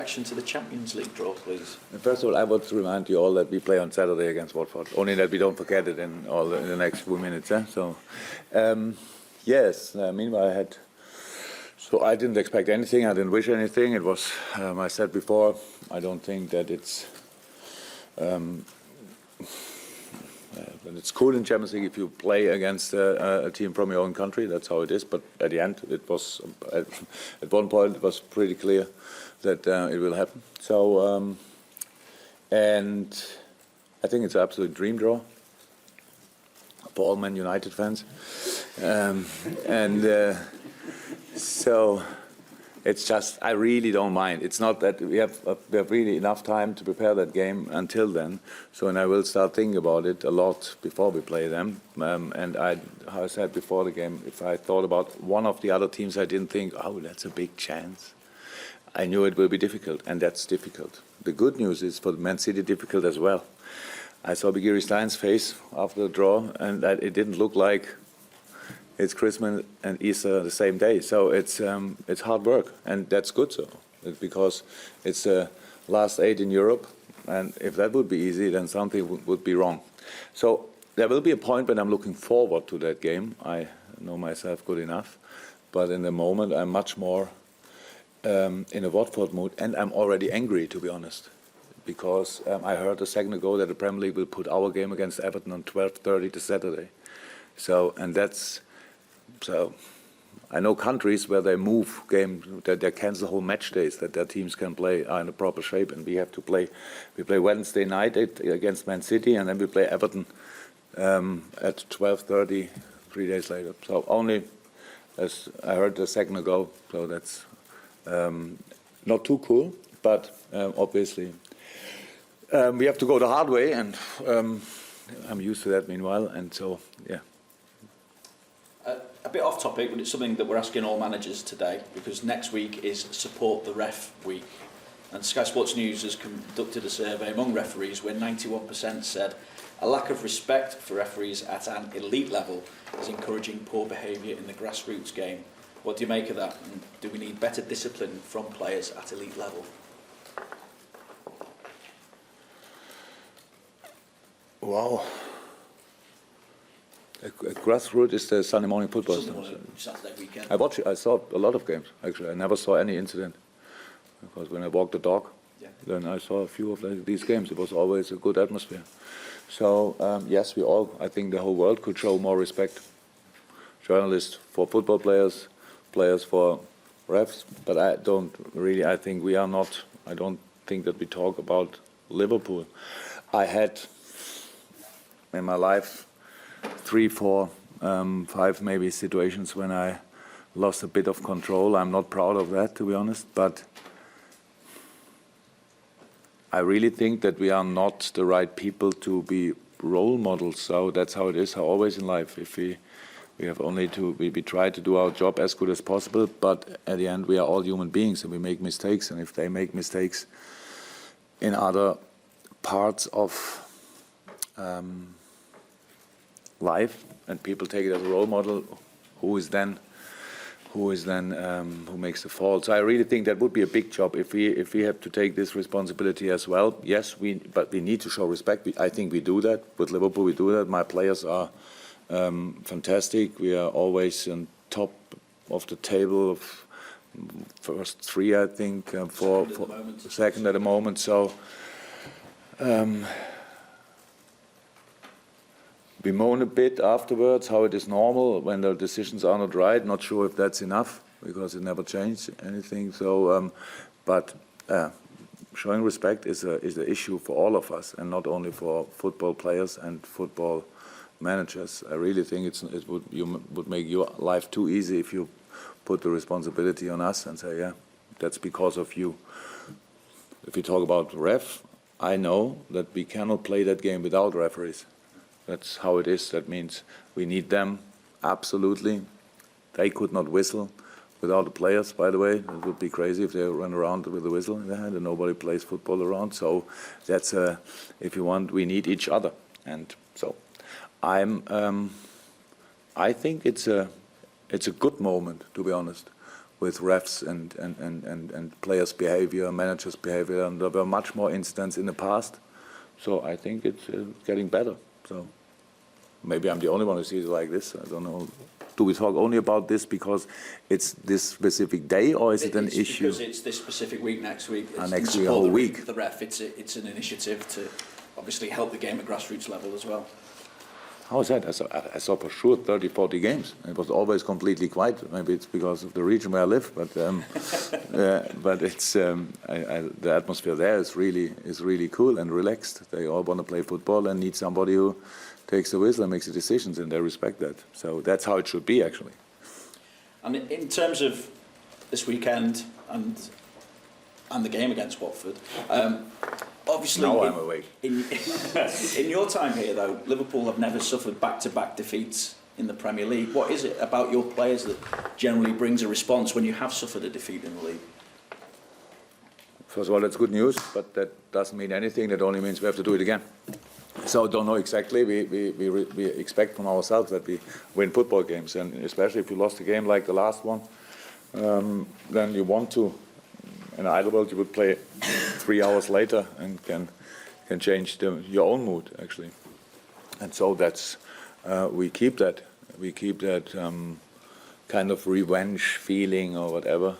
Reaction to the Champions League draw, please. First of all, I would remind you all that we play on Saturday against Watford. Only that we don't forget it in the next few minutes. So, yes. Meanwhile, I didn't expect anything. I didn't wish anything. It was, I said before, I don't think that it's cool in Champions League if you play against a team from your own country. That's how it is. But at the end, it was at one point it was pretty clear that it will happen. So, and I think it's an absolute dream draw for all Man United fans. So it's just, I really don't mind. It's not that we have really enough time to prepare that game until then. So, and I will start thinking about it a lot before we play them. And how I said before the game, if I thought about one of the other teams, I didn't think, oh, that's a big chance. I knew it will be difficult, and that's difficult. The good news is for Man City difficult as well. I saw Begiri Stein's face after the draw, and that it didn't look like it's Christmas and Easter the same day. So it's hard work, and that's good. So because it's the last 8 in Europe, and if that would be easy, then something would be wrong. So there will be a point when I'm looking forward to that game. I know myself good enough, but in the moment I'm much more in a Watford mood, and I'm already angry, to be honest, because I heard a second ago that the Premier League will put our game against Everton on 12:30 this Saturday. So I know countries where they move games, that they cancel whole match days, that their teams can play are in a proper shape, and we have to play. We play Wednesday night against Man City, and then we play Everton at 12:30 3 days later. So only, as I heard a second ago, so that's not too cool, but obviously we have to go the hard way, and I'm used to that meanwhile, and so, yeah. A bit off topic, but it's something that we're asking all managers today, because next week is Support the Ref week. And Sky Sports News has conducted a survey among referees where 91% said a lack of respect for referees at an elite level is encouraging poor behaviour in the grassroots game. What do you make of that? And do we need better discipline from players at elite level? Wow. Grassroots is the Sunday morning football. Saturday weekend. I saw a lot of games, actually. I never saw any incident. Because when I walked the dog, then I saw a few of these games. It was always a good atmosphere. So, yes, I think the whole world could show more respect. Journalists for football players, players for refs, but I don't think that we talk about Liverpool. I had in my life 3, 4, 5 maybe situations when I lost a bit of control. I'm not proud of that, to be honest, but I really think that we are not the right people to be role models. So that's how it is, how always in life. If we have only to, we try to do our job as good as possible, but at the end we are all human beings and we make mistakes, and if they make mistakes in other parts of life and people take it as a role model, who makes the fault? So I really think that would be a big job if we have to take this responsibility as well. Yes, but we need to show respect. I think we do that with Liverpool. We do that. My players are fantastic. We are always on top of the table of first 3, I think, for second at the moment. So we moan a bit afterwards, how it is normal when the decisions are not right. Not sure if that's enough, because it never changed anything. So, but showing respect is an issue for all of us, and not only for football players and football managers. I really think it would make your life too easy if you put the responsibility on us and say, yeah, that's because of you. If you talk about ref, I know that we cannot play that game without referees. That's how it is. That means we need them, absolutely. They could not whistle without the players, by the way. It would be crazy if they run around with a whistle in their hand and nobody plays football around. So that's, if you want, we need each other. And so I think it's a good moment, to be honest, refs and players' behavior, managers' behavior, and there were much more incidents in the past. So I think it's getting better. So maybe I'm the only one who sees it like this. I don't know. Do we talk only about this because it's this specific day, or is it an issue? Because it's this specific week next week. It's next week, a whole week. The ref, it's an initiative to obviously help the game at grassroots level as well. How is that? I saw for sure 30, 40 games. It was always completely quiet. Maybe it's because of the region where I live, but but it's the atmosphere there is really cool and relaxed. They all want to play football and need somebody who takes the whistle and makes the decisions, and they respect that. So that's how it should be, actually. And in terms of this weekend and the game against Watford, obviously, now I'm awake. In your time here, though, Liverpool have never suffered back-to-back defeats in the Premier League. What is it about your players that generally brings a response when you have suffered a defeat in the league? First of all, that's good news, but that doesn't mean anything. That only means we have to do it again. So don't know exactly. We expect from ourselves that we win football games, and especially if you lost a game like the last one, then you want to. In an ideal world, you would play 3 hours later and can change your own mood, actually. And so that's we keep that kind of revenge feeling or whatever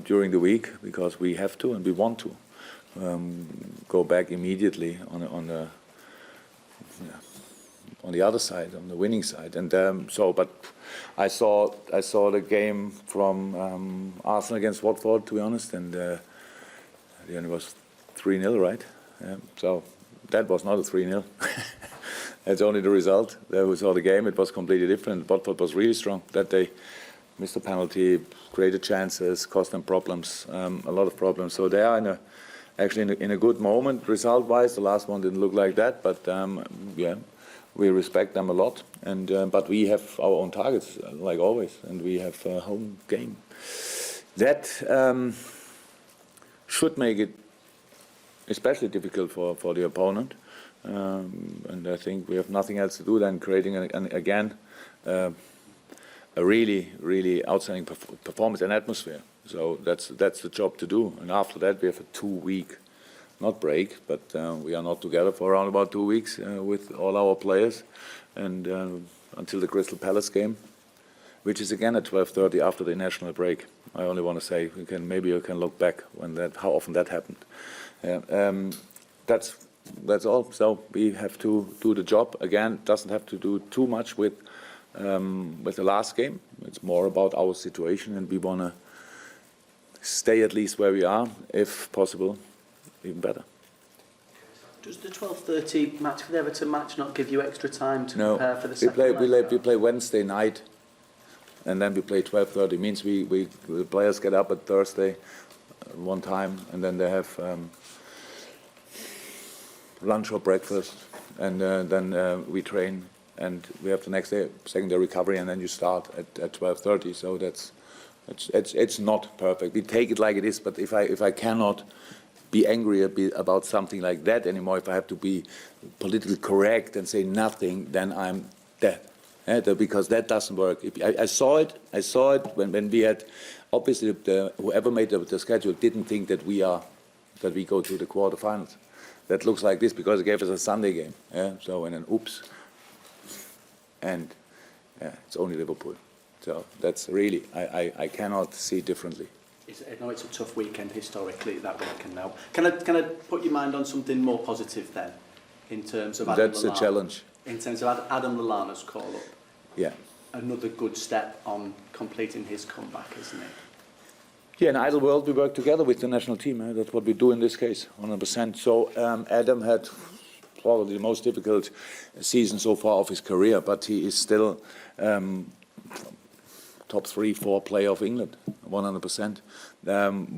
during the week, because we have to and we want to go back immediately on the other side, on the winning side. And but I saw the game from Arsenal against Watford, to be honest, and the end was 3-0, right? So that was not a 3-0. That's only the result. There we saw the game. It was completely different. Watford was really strong that day. Missed a penalty, created chances, caused them problems, a lot of problems. So they are actually in a good moment result-wise. The last one didn't look like that, but yeah. We respect them a lot, and but we have our own targets, like always, and we have a home game. That should make it especially difficult for the opponent, and I think we have nothing else to do than creating again a really outstanding performance and atmosphere. So that's the job to do, and after that we have a 2-week. Not break, but we are not together for around about 2 weeks with all our players, and until the Crystal Palace game, which is again at 12:30 after the national break. I only want to say maybe you can look back how often that happened. That's all. So we have to do the job again. Doesn't have to do too much with the last game. It's more about our situation, and we want to stay at least where we are, if possible. Even better. Does the 12:30 match for the Everton match not give you extra time to prepare for the second leg? We play Wednesday night, and then we play 12:30. Means the players get up at Thursday one time, and then they have lunch or breakfast, and then we train, and we have the next day second day recovery, and then you start at 12:30. So it's not perfect. We take it like it is, but if I cannot be angry about something like that anymore, if I have to be politically correct and say nothing, then I'm dead. Because that doesn't work. I saw it when we had, obviously whoever made the schedule didn't think that we go to the quarterfinals. That looks like this because it gave us a Sunday game. So and then oops, and it's only Liverpool. So that's really I cannot see differently. I know it's a tough weekend historically, that weekend now. Can I put your mind on something more positive then, in terms of Adam That's Lallana? A challenge. In terms of Adam Lallana's call-up? Yeah. Another good step on completing his comeback, isn't it? Yeah, in ideal world we work together with the national team. That's what we do in this case, 100%. So Adam had probably the most difficult season so far of his career, but he is still top 3-4 player of England, 100%.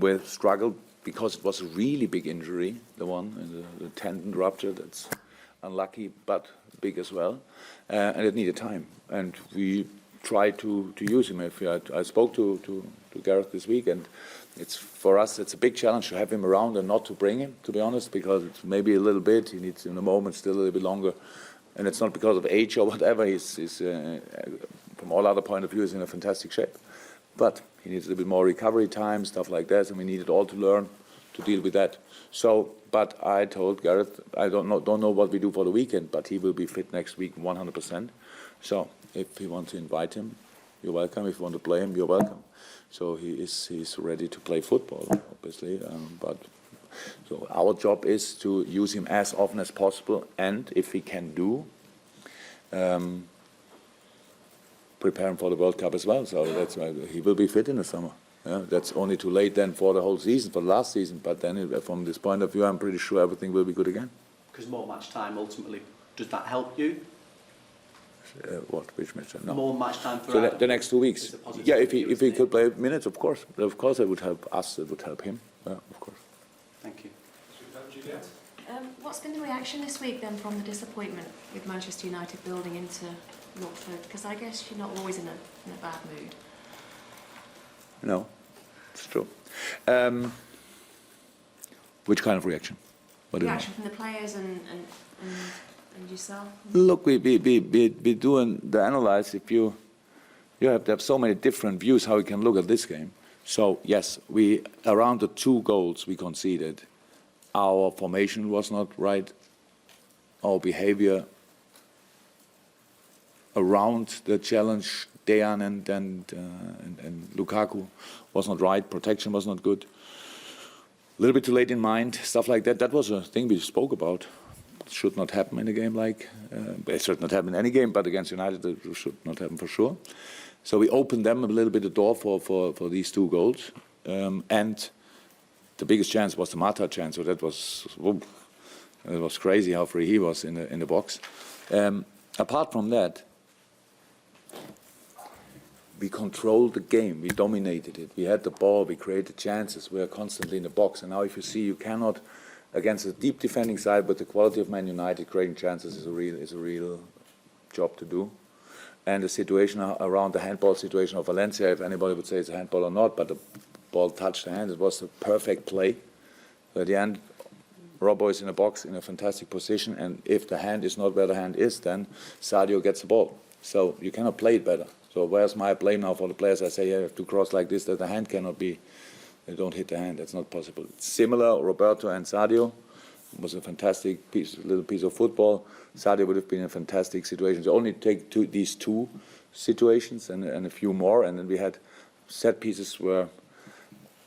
We've struggled because it was a really big injury, the tendon rupture. That's unlucky, but big as well, and it needed time. And we tried to use him. I spoke to Gareth this week, and for us it's a big challenge to have him around and not to bring him, to be honest, because it's maybe a little bit. He needs in the moment still a little bit longer, and it's not because of age or whatever. He's from all other point of view, is in a fantastic shape. But He needs a little bit more recovery time, stuff like that, and we needed all to learn to deal with that. So, but I told Gareth, I don't know what we do for the weekend, but he will be fit next week 100%. So if you want to invite him, you're welcome. If you want to play him, you're welcome. So he's ready to play football, obviously. But so our job is to use him as often as possible, and if we can do, prepare him for the World Cup as well. So that's why he will be fit in the summer. Yeah, that's only too late then for the whole season, for the last season. But then from this point of view, I'm pretty sure everything will be good again. Because more match time, ultimately, does that help you? Which match? No. More match time So throughout the next 2 weeks. is a positive Yeah, thing, if he isn't could it? play minutes, of course it would help us. It would help him. Yeah, of course. Thank you. What's been the reaction this week then from the disappointment with Manchester United building into Watford? Because I guess you're not always in a bad mood. No, it's true. Which kind of reaction? What do you Reaction from the players and yourself? Look, we do the analyze. If you have to have so many different views how you can look at this game. So yes, we around the 2 goals we conceded, our formation was not right, our behavior around the challenge, Dejan and Lukaku was not right, protection was not good, a little bit too late in mind, stuff like that. That was a thing we spoke about. It should not happen in a game like, it should not happen in any game, but against United it should not happen for sure. So we opened them a little bit the door for these 2 goals. And the biggest chance was the Mata chance, so that was, it was crazy how free he was in the box. Apart from that, we controlled the game, we dominated it, we had the ball, we created chances, we were constantly in the box. And now if you see, you cannot, against a deep defending side with the quality of Man United, creating chances is a real job to do. And the situation around the handball situation of Valencia, if anybody would say it's a handball or not, but the ball touched the hand, it was a perfect play. So at the end, Robbo is in a box in a fantastic position, and if the hand is not where the hand is, then Sadio gets the ball. So you cannot play it better. So where's my blame now for the players? I say you have to cross like this, that the hand cannot be, they don't hit the hand, that's not possible. It's similar, Roberto and Sadio. It was a fantastic little piece of football. Sadio would have been in a fantastic situation. So only take these 2 situations and a few more, and then we had set pieces were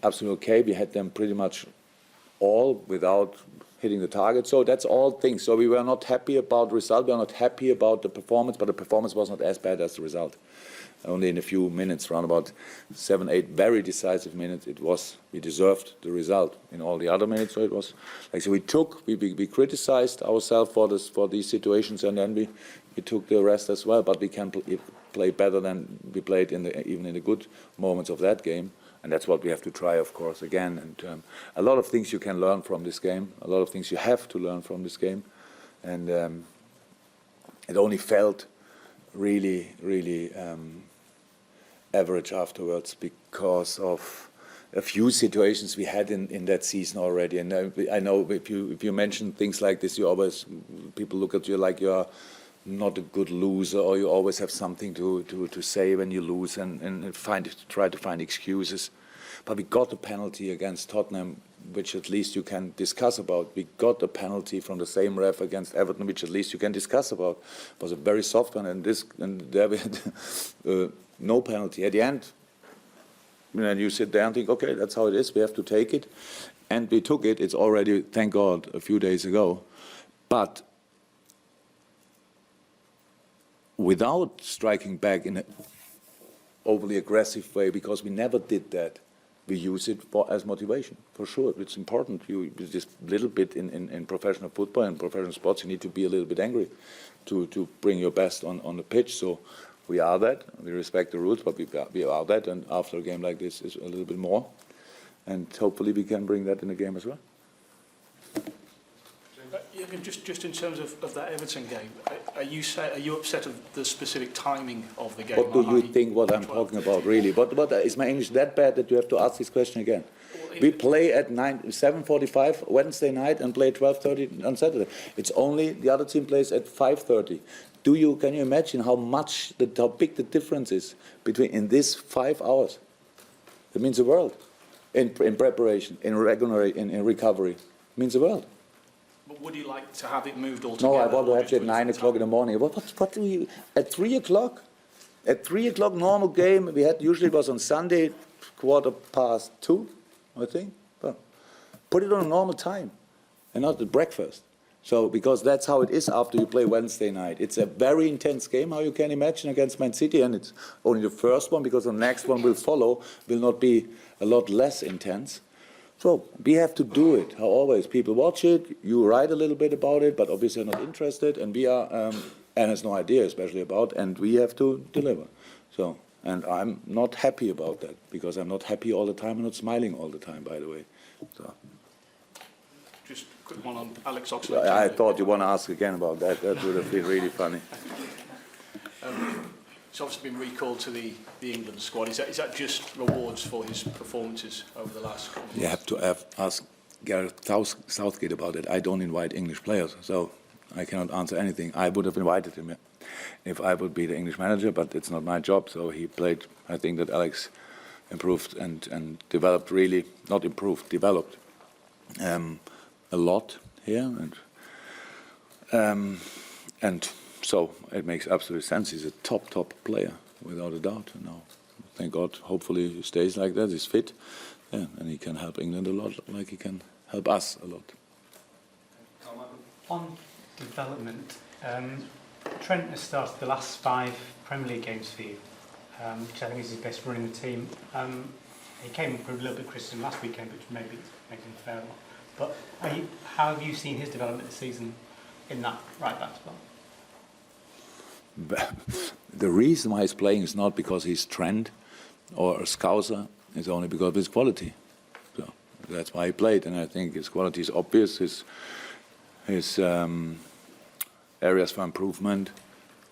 absolutely okay. We had them pretty much all without hitting the target. So that's all things. So we were not happy about the result. We were not happy about the performance, but the performance was not as bad as the result. Only in a few minutes, around about 7, 8 very decisive minutes, we deserved the result. In all the other minutes, so it was like, so we criticized ourselves for these situations, and then we took the rest as well. But we can play better than we played even in the good moments of that game, and that's what we have to try, of course, again. And a lot of things you can learn from this game, a lot of things you have to learn from this game, and it only felt really average afterwards because of a few situations we had in that season already. And I know if you mention things like this, people look at you like you're not a good loser, or you always have something to say when you lose and try to find excuses. But we got a penalty against Tottenham, which at least you can discuss about. We got a penalty from the same ref against Everton, which at least you can discuss about. It was a very soft one, and there we had no penalty. At the end, you sit there and think, okay, that's how it is, we have to take it. And we took it. It's already, thank God, a few days ago. But without striking back in an overly aggressive way, because we never did that, we use it as motivation, for sure. It's important. You just a little bit in professional football and professional sports, you need to be a little bit angry to bring your best on the pitch. So we are that. We respect the rules, but we are that. And after a game like this, is a little bit more. And hopefully we can bring that in the game as well. Jürgen, just in terms of that Everton game, are you upset of the specific timing of the game? What do you think what I'm talking about, really? But is my English that bad that you have to ask this question again? We play at 7:45 Wednesday night and play 12:30 on Saturday. It's only the other team plays at 5:30. Can you imagine how big the difference is between in this 5 hours? It means the world. In preparation, in recovery. It means the world. But would you like to have it moved altogether? No, I want to or have just it at put 9 to the o'clock in the morning. What do we, at 3 o'clock? At 3 o'clock, normal game, we had, usually it was on Sunday, 2:15, I think. Well, put it on a normal time, and not at breakfast. So, because that's how it is after you play Wednesday night. It's a very intense game, how you can imagine, against Man City, and it's only the first one, because the next one will follow, will not be a lot less intense. So, we have to do it. How always, people watch it, you write a little bit about it, but obviously not interested, and we are, and has no idea especially about, and we have to deliver. So, and I'm not happy about that, because I'm not happy all the time, I'm not smiling all the time, by the way. So. Just a quick one on Alex Oxlade. I thought you want to ask again about that. That would have been really funny. He's obviously been recalled to the England squad. Is that just rewards for his performances over the last couple of months? You have to ask Gareth Southgate about it. I don't invite English players, so I cannot answer anything. I would have invited him if I would be the English manager, but it's not my job. So he played. I think that Alex improved and developed really, not improved, developed a lot here, and so it makes absolute sense. He's a top player, without a doubt. Now, thank God, hopefully he stays like that. He's fit, yeah, and he can help England a lot, like he can help us a lot. On development, Trent has started the last 5 Premier League games for you, which I think is his best run in the team. He came up with a little bit of criticism last weekend, which maybe makes him fair. But how have you seen his development this season in that right back spot? The reason why he's playing is not because he's Trent or a Scouser, it's only because of his quality. So that's why he played, and I think his quality is obvious. His areas for improvement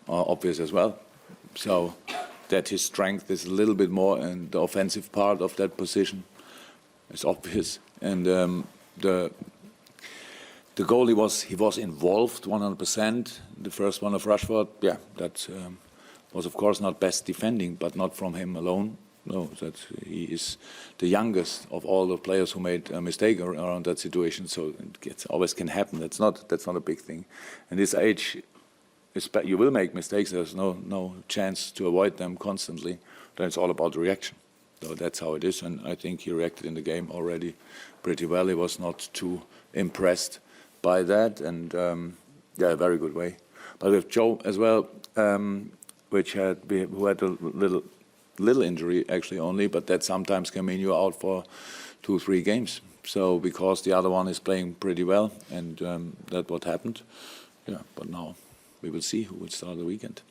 are obvious as well. So that his strength is a little bit more in the offensive part of that position is obvious. And the goal he was involved 100%. The first one of Rashford, yeah, that was of course not best defending, but not from him alone. No, that he is the youngest of all the players who made a mistake around that situation. So it always can happen. That's not a big thing. In this age, you will make mistakes. There's no chance to avoid them constantly. Then it's all about the reaction. So that's how it is, and I think he reacted in the game already pretty well. He was not too impressed by that, and yeah, a very good way. But with Joe as well, who had a little injury actually only, but that sometimes can mean you're out for 2-3 games. So because the other one is playing pretty well, and that's what happened. Yeah, but now we will see who will start the weekend.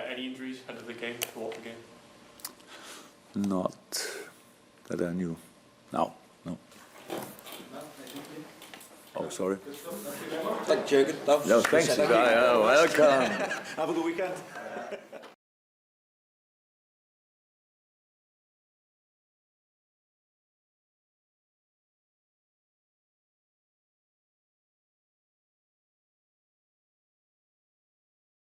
Any injuries ahead of the game, the Watford game? Not that I knew. No. Oh, sorry. Thank you, Jürgen. No, thanks. Welcome. Have a good weekend.